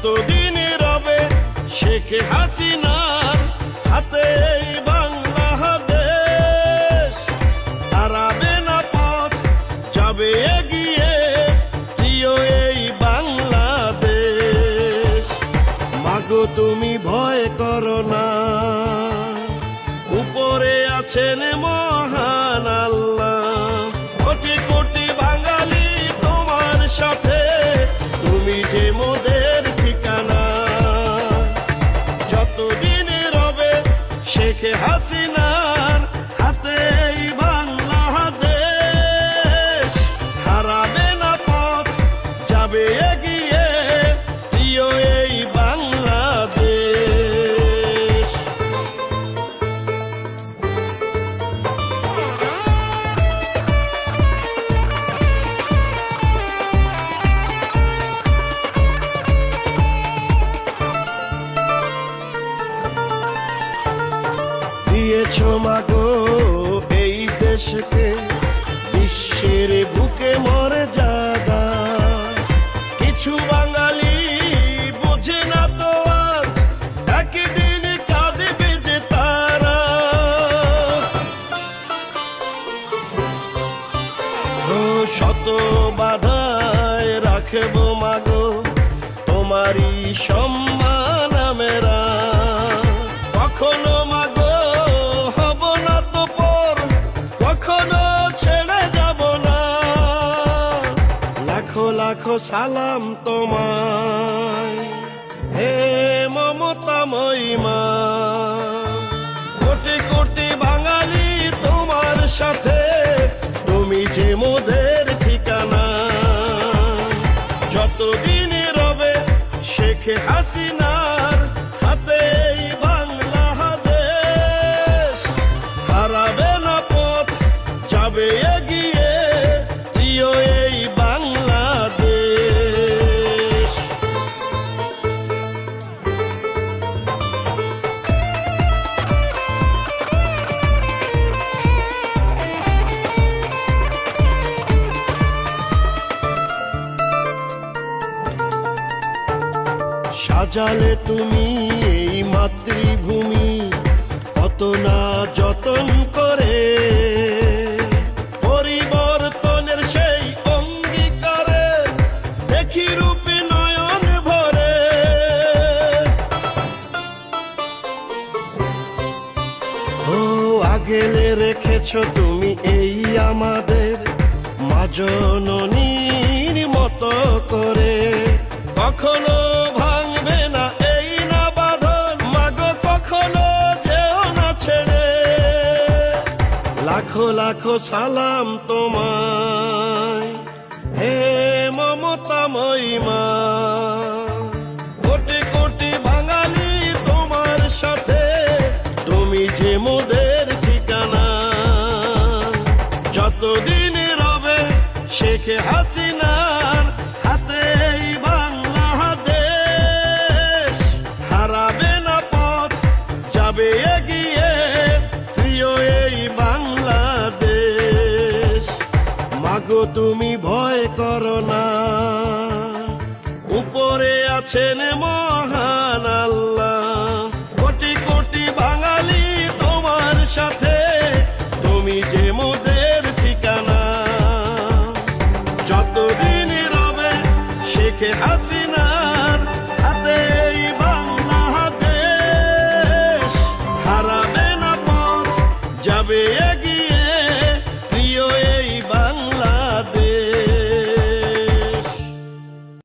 যতদিন রবে শেখ হাসিনার হাতে এই বাংলাদেশ, হারাবে না পথ, যাবে এগিয়ে প্রিয় এই বাংলাদেশ। মাগো তুমি ভয় করো না, উপরে আছেন মহান আল্লাহ। কোটি কোটি বাঙালি তোমার সাথে, তুমি যে মোদের ঠিকানা। যতদিন রবে শেখ হাসিনার হাতে এই বাংলাদেশ, হারাবে না পথ, যাবে এগিয়ে প্রিয় এই বাংলাদেশ। দিয়েছো মাগো এই দেশকে বিশ্বের বুকে মর্যাদা, কিছু বাঙালি বোঝে না তো আজ, একদিন কাঁদবে যে তারা। ও শত বাধায় রাখবো মাগো তোমারই সম্মান মেরা, কখনো মাগো হব না তো পর, কখনো ছেড়ে যাব না। লাখো লাখো সালাম তোমায় হে মমতাময়ী মা। কোটি কোটি বাঙালি তোমার সাথে, তুমি যে মোদের ঠিকানা। যতদিন রবে শেখ হাসিনার হাতে এই বাংলাদেশ, হারাবে না পথ, যাবে এগিয়ে প্রিয় এই বাংলাদেশ। সাজালে তুমি এই মাতৃভূমি কত না যতন করে, পরিবর্তনের সেই অঙ্গীকারে দেখি রূপে নয়ন ভরে। ও আগেলে রেখেছো তুমি এই আমাদের মা জননীর মতো করে, কখনো ভাঙবে না এই না বাঁধন, মাগো কখনো যেও না ছেড়ে। লাখো লাখো সালাম তোমায় হে মমতাময়ী মা। কোটি কোটি বাঙালি তোমার সাথে, তুমি যে মোদের ঠিকানা। যতদিন রবে শেখ হাসিনার হাতে এই বাংলাদেশ, হারাবে না পথ, যাবে এগিয়ে প্রিয় এই বাংলাদেশ। মাগো তুমি ভয় করো না, উপরে আছেন মহান আল্লাহ। কোটি কোটি বাঙালি তোমার সাথে, তুমি যে মোদের ঠিকানা। যতদিন রবে শেখ হাসিনার হাতে এই বাংলাদেশ, হারাবে না পথ, যাবে